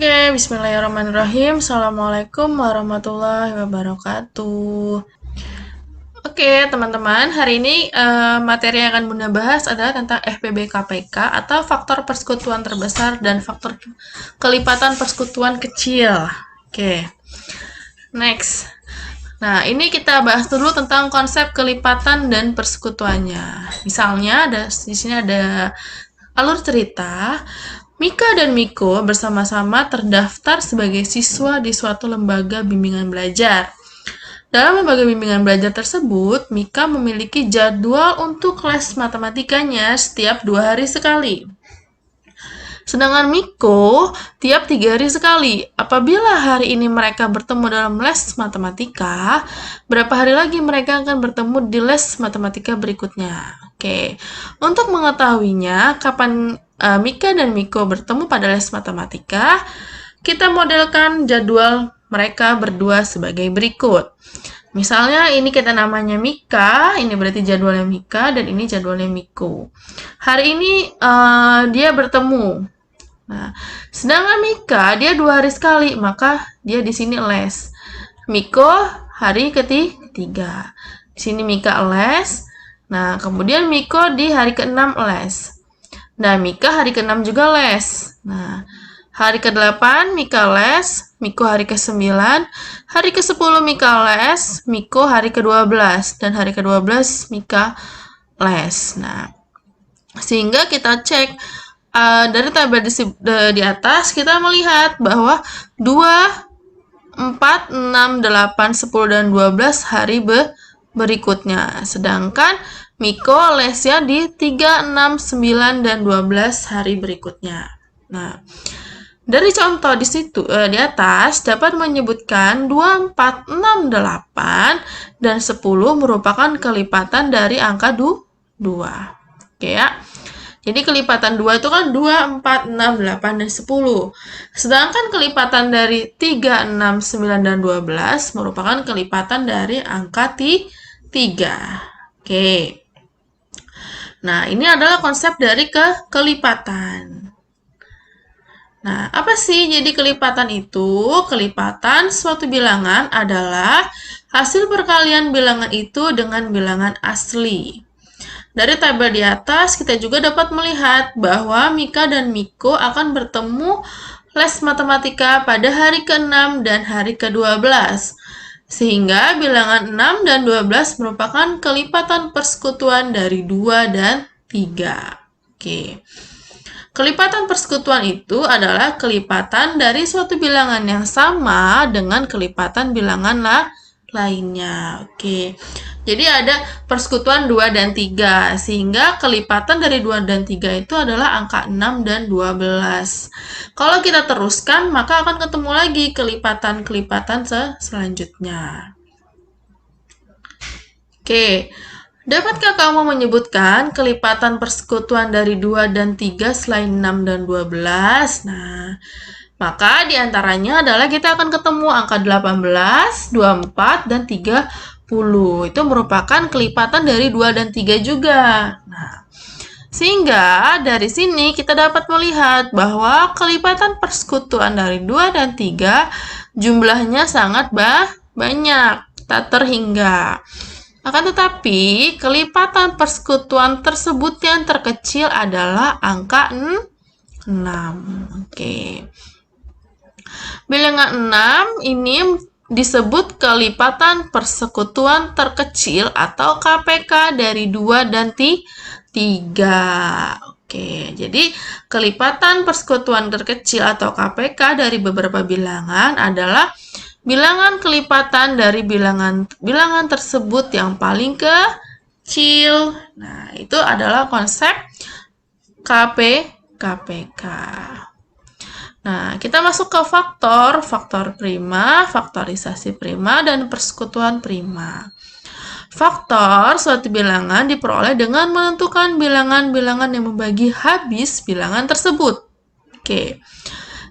Oke, bismillahirrahmanirrahim. Assalamualaikum warahmatullahi wabarakatuh. Oke, teman-teman, hari ini materi yang akan Bunda bahas adalah tentang FPB KPK atau faktor persekutuan terbesar dan faktor kelipatan persekutuan kecil. Oke, next. Nah, ini kita bahas dulu tentang konsep kelipatan dan persekutuannya. Misalnya, di sini ada alur cerita. Mika dan Miko bersama-sama terdaftar sebagai siswa di suatu lembaga bimbingan belajar. Dalam lembaga bimbingan belajar tersebut, Mika memiliki jadwal untuk les matematikanya setiap 2 hari sekali. Sedangkan Miko tiap 3 hari sekali. Apabila hari ini mereka bertemu dalam les matematika, berapa hari lagi mereka akan bertemu di les matematika berikutnya? Oke, untuk mengetahuinya kapan Mika dan Miko bertemu pada les matematika, kita modelkan jadwal mereka berdua sebagai berikut. Misalnya ini kita namanya Mika, ini berarti jadwalnya Mika, dan ini jadwalnya Miko. Hari ini dia bertemu. Nah, sedangkan Mika dia 2 hari sekali, maka dia di sini les. Miko hari ketiga. Di sini Mika les. Nah, kemudian Miko di hari ke-6 les. Nah, Mika hari ke-6 juga les. Nah, hari ke-8 Mika les, Miko hari ke-9, hari ke-10 Mika les, Miko hari ke-12, dan hari ke-12 Mika les. Nah, sehingga kita cek dari tabel di atas, kita melihat bahwa 2, 4, 6, 8, 10, dan 12 hari berikutnya. Sedangkan Miko lesnya di 3, 6, 9, dan 12 hari berikutnya. Nah, dari contoh di situ di atas dapat menyebutkan 2, 4, 6, 8, dan 10 merupakan kelipatan dari angka 2. Oke ya. Jadi kelipatan 2 itu kan 2, 4, 6, 8, dan 10. Sedangkan kelipatan dari 3, 6, 9, dan 12 merupakan kelipatan dari angka 3. Oke. Nah, ini adalah konsep dari kelipatan. Nah, apa sih jadi kelipatan itu? Kelipatan suatu bilangan adalah hasil perkalian bilangan itu dengan bilangan asli. Dari tabel di atas, kita juga dapat melihat bahwa Mika dan Miko akan bertemu les matematika pada hari ke-6 dan hari ke-12. Sehingga bilangan 6 dan 12 merupakan kelipatan persekutuan dari 2 dan 3. Oke. Kelipatan persekutuan itu adalah kelipatan dari suatu bilangan yang sama dengan kelipatan bilangan lainnya. Oke. Jadi ada persekutuan 2 dan 3, sehingga kelipatan dari 2 dan 3 itu adalah angka 6 dan 12. Kalau kita teruskan, maka akan ketemu lagi kelipatan-kelipatan selanjutnya. Oke, dapatkah kamu menyebutkan kelipatan persekutuan dari 2 dan 3 selain 6 dan 12? Nah, maka diantaranya adalah kita akan ketemu angka 18, 24, dan 30. Itu merupakan kelipatan dari 2 dan 3 juga. Nah, sehingga dari sini kita dapat melihat bahwa kelipatan persekutuan dari 2 dan 3 jumlahnya sangat banyak, tak terhingga. Akan tetapi, kelipatan persekutuan tersebut yang terkecil adalah angka 6. Oke. Bilangan 6 ini disebut kelipatan persekutuan terkecil atau KPK dari 2 dan 3. Oke, jadi kelipatan persekutuan terkecil atau KPK dari beberapa bilangan adalah bilangan kelipatan dari bilangan tersebut yang paling kecil. Nah, itu adalah konsep KPK. Nah, kita masuk ke faktor prima, faktorisasi prima, dan persekutuan prima. Faktor suatu bilangan diperoleh dengan menentukan bilangan-bilangan yang membagi habis bilangan tersebut. Oke.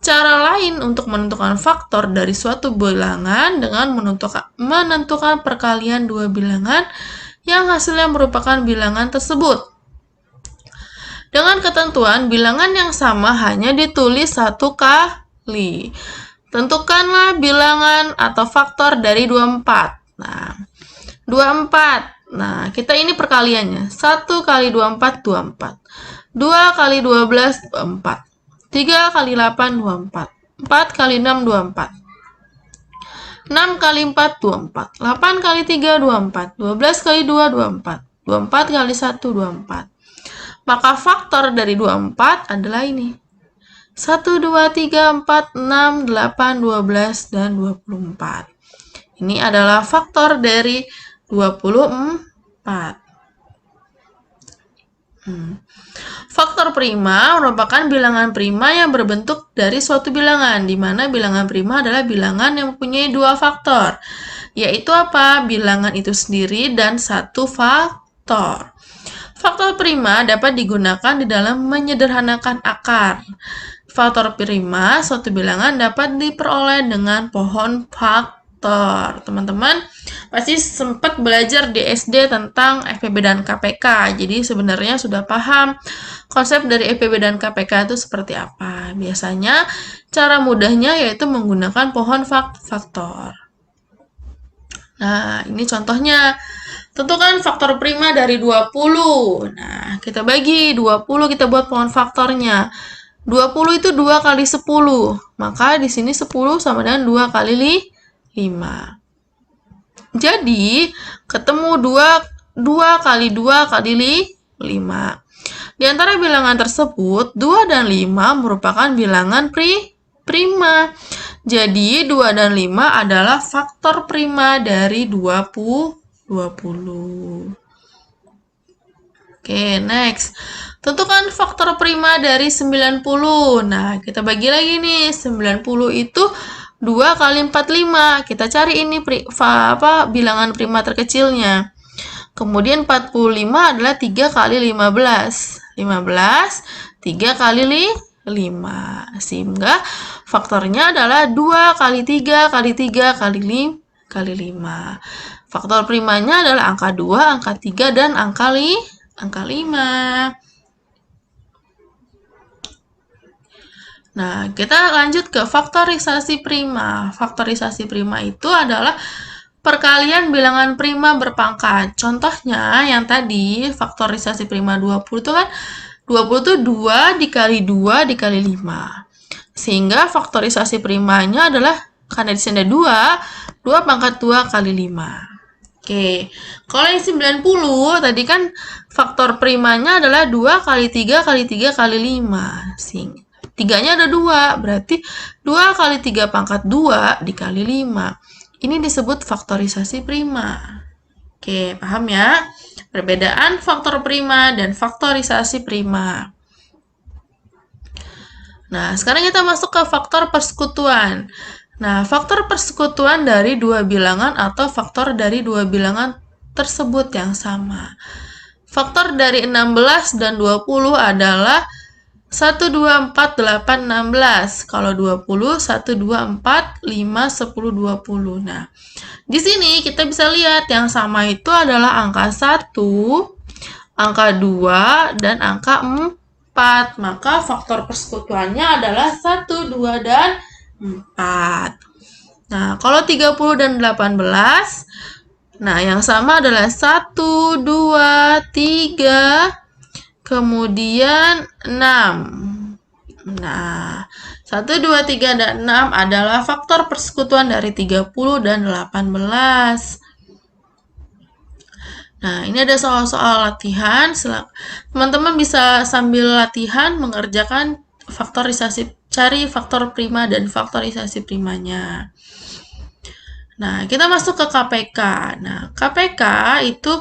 Cara lain untuk menentukan faktor dari suatu bilangan dengan menentukan perkalian dua bilangan yang hasilnya merupakan bilangan tersebut. Dengan ketentuan bilangan yang sama hanya ditulis satu kali. Tentukanlah bilangan atau faktor dari 24. Nah, 24. Nah, kita ini perkaliannya. 1 kali 24, 24. 2 kali 12, 24. 3 kali 8, 24. 4 kali 6, 24. 6 kali 4, 24. 8 kali 3, 24. 12 kali 2, 24. 24 kali 1, 24. Maka faktor dari 24 adalah ini. 1, 2, 3, 4, 6, 8, 12, dan 24. Ini adalah faktor dari 24. Faktor prima merupakan bilangan prima yang berbentuk dari suatu bilangan, di mana bilangan prima adalah bilangan yang mempunyai dua faktor, yaitu apa? Bilangan itu sendiri dan satu faktor. Faktor prima dapat digunakan di dalam menyederhanakan akar. Faktor prima suatu bilangan dapat diperoleh dengan pohon faktor. Teman-teman pasti sempat belajar di SD tentang FPB dan KPK. Jadi sebenarnya sudah paham konsep dari FPB dan KPK itu seperti apa. Biasanya cara mudahnya yaitu menggunakan pohon faktor. Nah, ini contohnya. Tentukan faktor prima dari 20. Nah, kita bagi 20, kita buat pohon faktornya. 20 itu 2 kali 10. Maka di sini 10 sama dengan 2 kali 5. Jadi, ketemu 2 kali 2 kali 5. Di antara bilangan tersebut, 2 dan 5 merupakan bilangan prima. Jadi, 2 dan 5 adalah faktor prima dari 20. Oke, next. Tentukan faktor prima dari 90. Nah, kita bagi lagi nih. 90 itu 2 kali 45. Kita cari ini bilangan prima terkecilnya. Kemudian 45 adalah 3 kali 15. 15, 3 kali 5. Sehingga faktornya adalah 2 kali 3 kali 3 kali 5. Faktor primanya adalah angka 2, angka 3, dan angka 5. Nah, kita lanjut ke faktorisasi prima. Faktorisasi prima itu adalah perkalian bilangan prima berpangkat. Contohnya yang tadi, faktorisasi prima 20 itu kan 20 itu 2 dikali 2 dikali 5. Sehingga faktorisasi primanya adalah, karena di sini ada 2 pangkat 2 kali 5. Oke, kalau yang 90 tadi kan faktor primanya adalah 2 kali 3 kali 3 kali 5. Sehingga 3-nya ada 2, berarti 2 kali 3 pangkat 2 dikali 5. Ini disebut faktorisasi prima. Oke, paham ya? Perbedaan faktor prima dan faktorisasi prima. Nah, sekarang kita masuk ke faktor persekutuan. Nah, faktor persekutuan dari dua bilangan atau faktor dari dua bilangan tersebut yang sama. Faktor dari 16 dan 20 adalah 1, 2, 4, 8, 16. Kalau 20, 1, 2, 4, 5, 10, 20. Nah, di sini kita bisa lihat yang sama itu adalah angka 1, angka 2, dan angka 4. Maka faktor persekutuannya adalah 1, 2, dan 4. Nah, kalau 30 dan 18, nah yang sama adalah 1, 2, 3, kemudian 6. Nah, 1, 2, 3, dan 6 adalah faktor persekutuan dari 30 dan 18. Nah, ini ada soal-soal latihan. Teman-teman bisa sambil latihan mengerjakan faktorisasi, cari faktor prima dan faktorisasi primanya. Nah, kita masuk ke KPK. Nah, KPK itu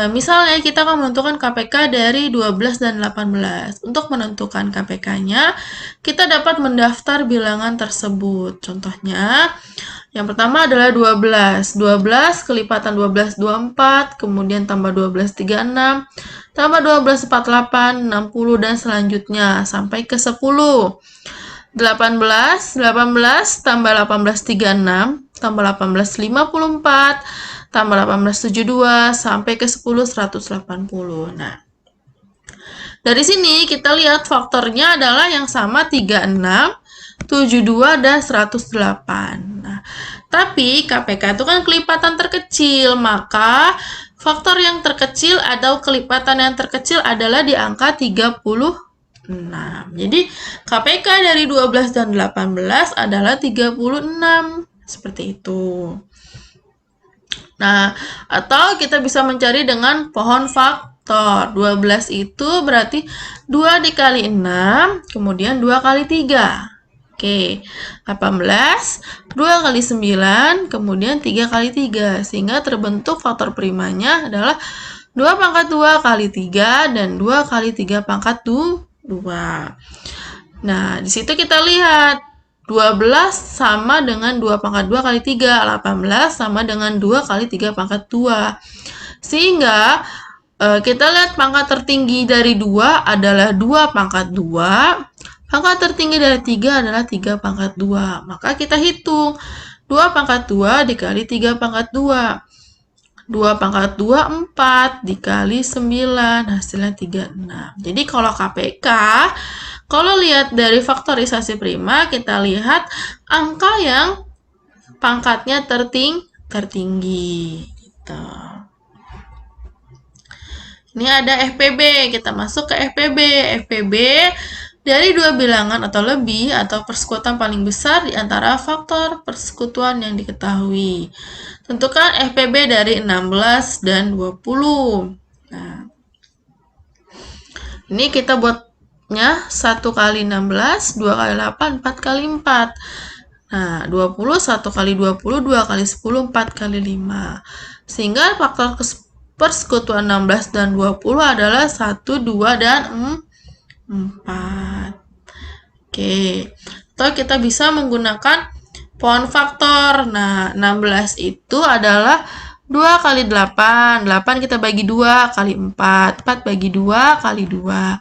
misalnya kita akan menentukan KPK dari 12 dan 18. Untuk menentukan KPK-nya, kita dapat mendaftar bilangan tersebut. Contohnya, yang pertama adalah 12. 12 kelipatan 12, 24, kemudian tambah 12, 36, tambah 12, 48, 60, dan selanjutnya sampai ke 10. 18 tambah 18, 36, tambah 18, 54, tambah 1872 sampai ke 10 180. Nah, dari sini kita lihat faktornya adalah yang sama 36, 72, dan 108. Nah, tapi KPK itu kan kelipatan terkecil, maka faktor yang terkecil atau kelipatan yang terkecil adalah di angka 36. Jadi KPK dari 12 dan 18 adalah 36. Seperti itu. Nah, atau kita bisa mencari dengan pohon faktor. 12 itu berarti 2 dikali 6, kemudian 2 kali 3. Oke, 18, 2 kali 9, kemudian 3 kali 3. Sehingga terbentuk faktor primanya adalah 2 pangkat 2 kali 3 dan 2 kali 3 pangkat 2. Nah, di situ kita lihat 12 sama dengan 2 pangkat 2 kali 3. 18 sama dengan 2 kali 3 pangkat 2. Sehingga kita lihat pangkat tertinggi dari 2 adalah 2 pangkat 2. Pangkat tertinggi dari 3 adalah 3 pangkat 2. Maka kita hitung 2 pangkat 2 dikali 3 pangkat 2. 2 pangkat 2, 4 dikali 9, hasilnya 36. Jadi kalau KPK, kalau lihat dari faktorisasi prima, kita lihat angka yang pangkatnya tertinggi. Gitu. Ini ada FPB, kita masuk ke FPB. FPB dari dua bilangan atau lebih atau persekutuan paling besar di antara faktor persekutuan yang diketahui. Tentukan FPB dari 16 dan 20. Nah, ini kita buatnya 1 kali 16, 2 kali 8, 4 kali 4. Nah, 20, 1 kali 20, 2 kali 10, 4 kali 5. Sehingga faktor persekutuan 16 dan 20 adalah 1, 2, dan 4. Oke. Atau kita bisa menggunakan pohon faktor. Nah, 16 itu adalah 2 kali 8. 8 kita bagi 2 kali 4. 4 bagi 2 kali 2.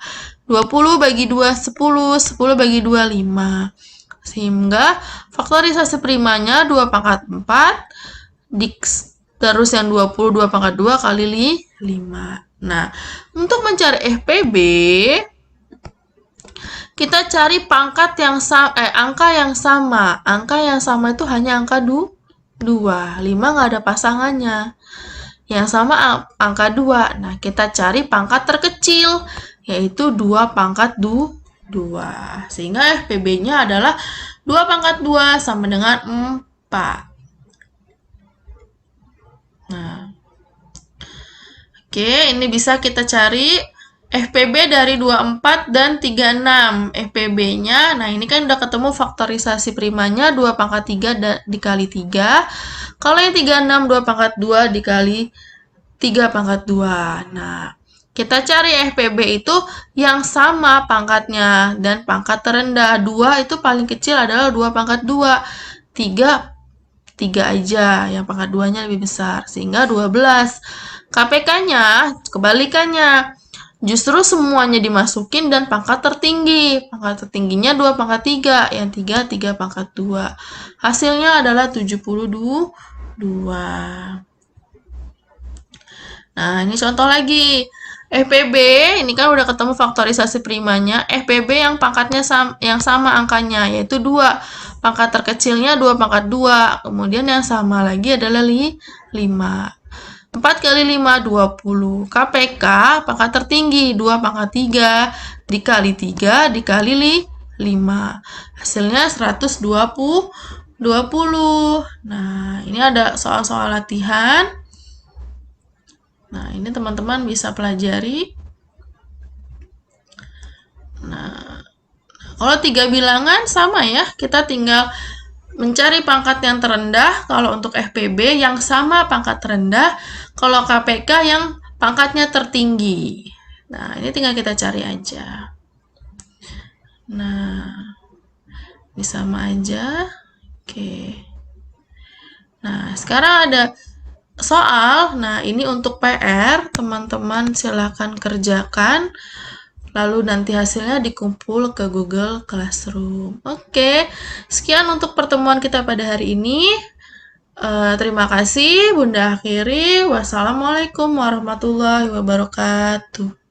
20 bagi 2, 10. 10 bagi 2, 5. Sehingga faktorisasi primanya 2 pangkat 4. Terus yang 20, 2 pangkat 2 kali 5. Nah, untuk mencari FPB, kita cari pangkat yang angka yang sama. Angka yang sama itu hanya angka 2. 5 nggak ada pasangannya. Yang sama angka 2. Nah, kita cari pangkat terkecil, yaitu 2 pangkat 2. Sehingga FPB-nya adalah 2 pangkat 2 sama dengan 4. Nah, oke, ini bisa kita cari FPB dari 24 dan 36. FPB-nya, nah ini kan udah ketemu faktorisasi primanya 2 pangkat 3 dikali 3. Kalau yang 36, 2 pangkat 2 dikali 3 pangkat 2. Nah, kita cari FPB itu yang sama pangkatnya dan pangkat terendah. 2 itu paling kecil adalah 2 pangkat 2. 3 aja, yang pangkat 2-nya lebih besar. Sehingga 12. KPK-nya, kebalikannya. Justru semuanya dimasukin dan pangkat tertinggi. Pangkat tertingginya 2 pangkat 3. Yang 3 pangkat 2. Hasilnya adalah 72. Nah, ini contoh lagi. FPB, ini kan udah ketemu faktorisasi primanya. FPB yang pangkatnya yang sama angkanya, yaitu 2. Pangkat terkecilnya 2 pangkat 2. Kemudian yang sama lagi adalah 5. 4 kali 5, 20. KPK, pangkat tertinggi, 2 pangkat 3. Dikali 3, dikali 5. Hasilnya 120. Nah, ini ada soal-soal latihan. Nah, ini teman-teman bisa pelajari. Nah, kalau 3 bilangan sama ya, kita tinggal mencari pangkat yang terendah kalau untuk FPB yang sama pangkat terendah, kalau KPK yang pangkatnya tertinggi. Nah, ini tinggal kita cari aja. Nah, ini sama aja. Oke. Nah, sekarang ada soal. Nah, ini untuk PR, teman-teman silakan kerjakan. Lalu nanti hasilnya dikumpul ke Google Classroom. Oke, sekian untuk pertemuan kita pada hari ini. Terima kasih, Bunda akhiri. Wassalamualaikum warahmatullahi wabarakatuh.